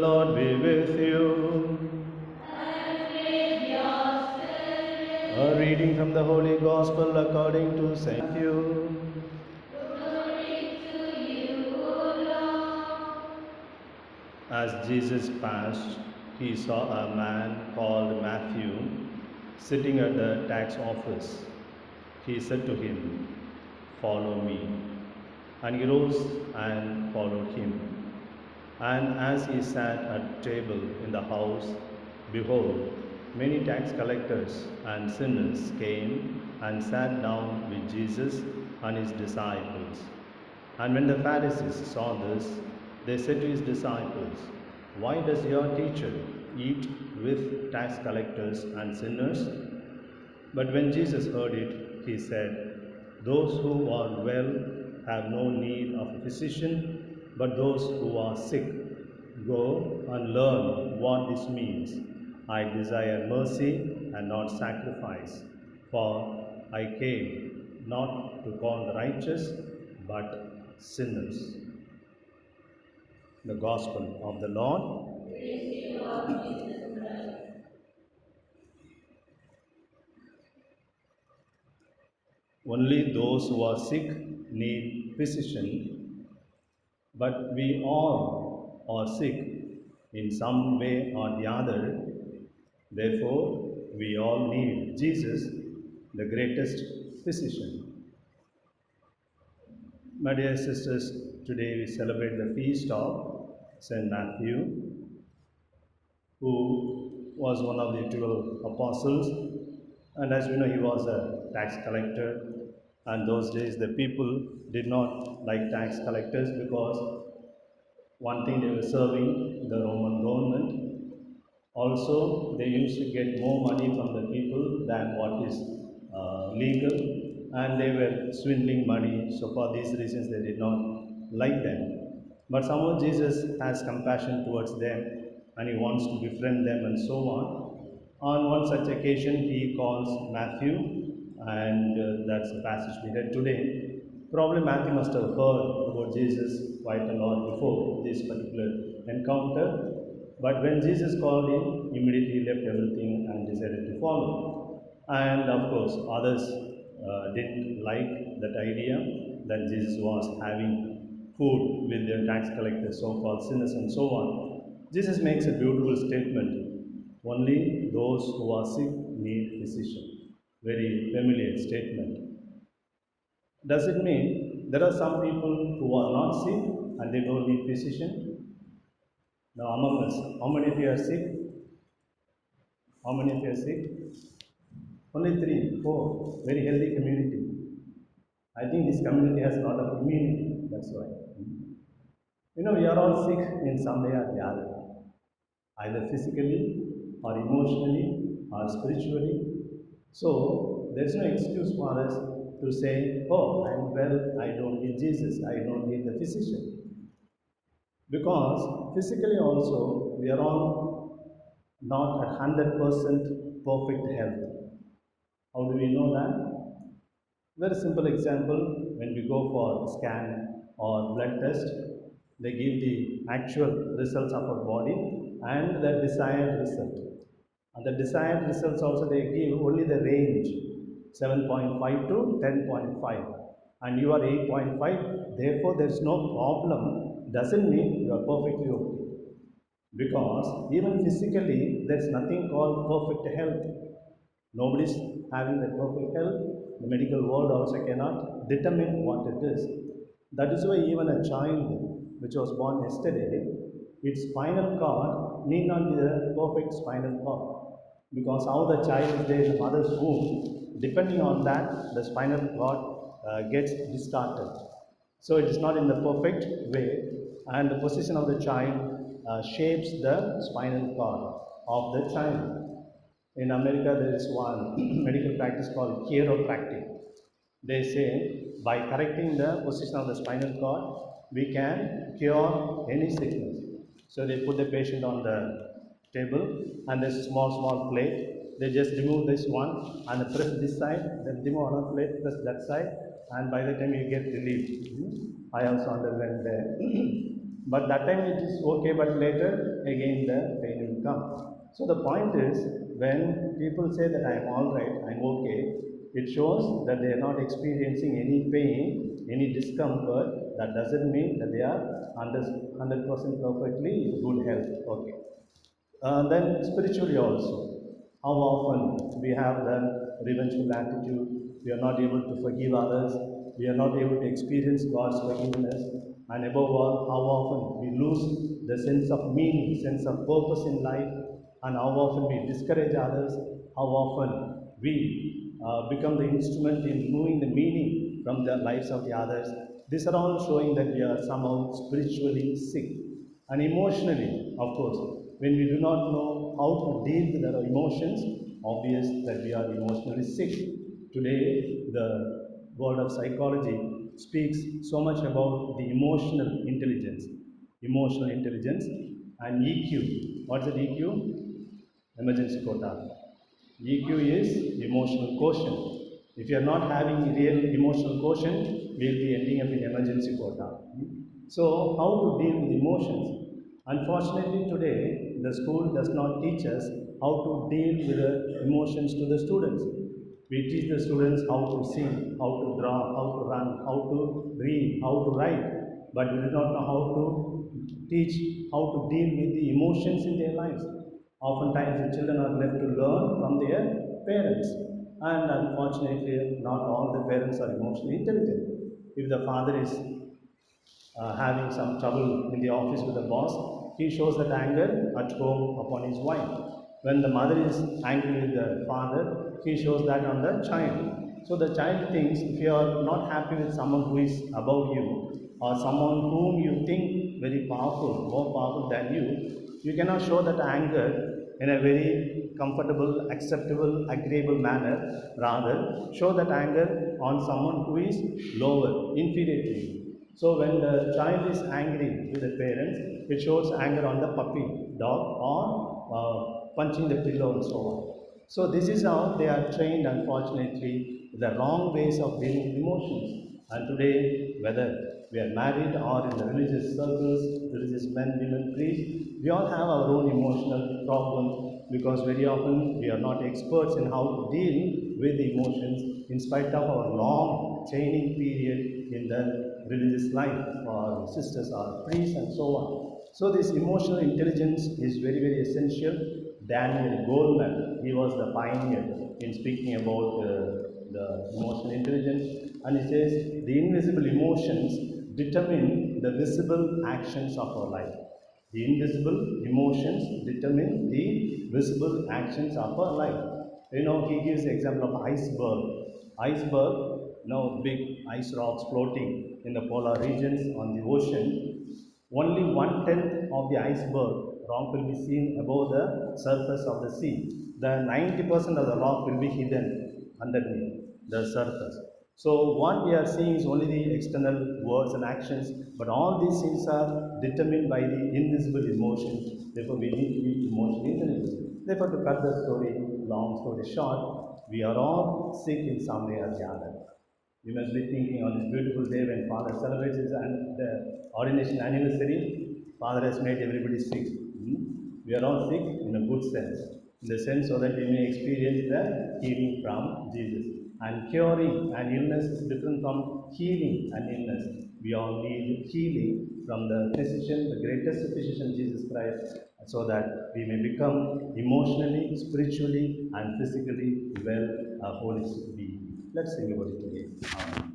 Lord be with you. And with your spirit. A reading from the Holy Gospel according to St. Matthew. Glory to you, O Lord. As Jesus passed, he saw a man called Matthew sitting at the tax office. He said to him, "Follow me." And he rose and followed him. And as he sat at table in the house, behold, many tax collectors and sinners came and sat down with Jesus and his disciples. And when the Pharisees saw this, they said to his disciples, "Why does your teacher eat with tax collectors and sinners?" But when Jesus heard it, he said, "Those who are well have no need of a physician, but those who are sick. Go and learn what this means. I desire mercy and not sacrifice, for I came not to call the righteous, but sinners." The Gospel of the Lord. Praise you, Lord Jesus Christ. Only those who are sick need physician, but we all are sick in some way or the other. Therefore, we all need Jesus, the greatest physician. My dear sisters, today we celebrate the feast of Saint Matthew, who was one of the 12 apostles. And as we know, he was a tax collector. And those days, the people did not like tax collectors because one thing, they were serving the Roman government. Also, they used to get more money from the people than what is legal, and they were swindling money. So, for these reasons, they did not like them. But somehow, Jesus has compassion towards them and he wants to befriend them and so on. On one such occasion, he calls Matthew, and that's the passage we read today. Probably Matthew must have heard about Jesus quite a lot before this particular encounter. But when Jesus called him, immediately he left everything and decided to follow. And of course, others didn't like that idea that Jesus was having food with the tax collectors, so-called sinners, and so on. Jesus makes a beautiful statement: only those who are sick need physician. Very familiar statement. Does it mean there are some people who are not sick and they don't need physician? Now, among us, how many of you are sick? How many of you are sick? Only three, four. Very healthy community. I think this community has a lot of immunity. That's why. You know, we are all sick in some way or the other, either physically or emotionally or spiritually. So there's no excuse for us to say, "Oh, I'm well, I don't need Jesus, I don't need the physician." Because physically also, we are all not at 100% perfect health. How do we know that? Very simple example, when we go for scan or blood test, they give the actual results of our body and the desired result. And the desired results also, they give only the range 7.5 to 10.5, and you are 8.5, therefore there is no problem. Doesn't mean you are perfectly okay. Because even physically, there is nothing called perfect health. Nobody is having the perfect health. The medical world also cannot determine what it is. That is why even a child which was born yesterday, its spinal cord need not be the perfect spinal cord. Because how the child is there in the mother's womb, depending on that, the spinal cord gets distorted. So it is not in the perfect way, and the position of the child shapes the spinal cord of the child. In America, there is one medical practice called chiropractic. They say by correcting the position of the spinal cord, we can cure any sickness. So they put the patient on the table, and there's a small plate. They just remove this one and press this side, then remove another plate, press that side, and by the time you get relief. I also underwent that. But that time it is okay, but later again the pain will come. So the point is, when people say that I am all right, I am okay, it shows that they are not experiencing any pain, any discomfort. That doesn't mean that they are 100% perfectly good health. Okay. Then spiritually also, how often we have the revengeful attitude, we are not able to forgive others, we are not able to experience God's forgiveness, and above all, how often we lose the sense of meaning, sense of purpose in life, and how often we discourage others, how often we become the instrument in removing the meaning from the lives of the others. These are all showing that we are somehow spiritually sick. And emotionally, of course, when we do not know how to deal with our emotions, obvious that we are emotionally sick. Today, the world of psychology speaks so much about the emotional intelligence, and EQ. What's the EQ? Emergency quota. EQ is emotional quotient. If you are not having real emotional quotient, we will be ending up in emergency quota. So, how to deal with emotions? Unfortunately, today the school does not teach us how to deal with the emotions to the students. We teach the students how to sing, how to draw, how to run, how to read, how to write, but we do not know how to teach how to deal with the emotions in their lives. Oftentimes, the children are left to learn from their parents, and unfortunately, not all the parents are emotionally intelligent. If the father is having some trouble in the office with the boss, he shows that anger at home upon his wife. When the mother is angry with the father, he shows that on the child. So the child thinks if you are not happy with someone who is above you, or someone whom you think very powerful, more powerful than you cannot show that anger in a very comfortable, acceptable, agreeable manner. Rather, show that anger on someone who is lower, inferior to you. So when the child is angry with the parents, it shows anger on the puppy, dog, or punching the pillow and so on. So this is how they are trained, unfortunately, the wrong ways of dealing with emotions. And today, whether we are married or in the religious circles, religious men, women, priests, we all have our own emotional problems because very often we are not experts in how to deal with the emotions in spite of our long training period in the religious life for sisters or priests and so on. So this emotional intelligence is very, very essential. Daniel Goleman, he was the pioneer in speaking about the emotional intelligence, and he says the invisible emotions determine the visible actions of our life. The invisible emotions determine the visible actions of our life. He gives the example of iceberg. Iceberg, big ice rocks floating in the polar regions on the ocean. Only 1/10 of the iceberg rock will be seen above the surface of the sea. The 90% of the rock will be hidden underneath the surface. So what we are seeing is only the external words and actions, but all these things are determined by the invisible emotions. Therefore, we need to be emotionally intelligent. Therefore, to cut the long story short, we are all sick in some way or the other. You must be thinking on this beautiful day when Father celebrates his ordination anniversary, Father has made everybody sick. We are all sick in a good sense, in the sense so that we may experience the healing from Jesus. And curing an illness is different from healing an illness. We all need healing from the physician, the greatest physician, Jesus Christ, so that we may become emotionally, spiritually, and physically well, holistic beings. Let's think about it today. Amen.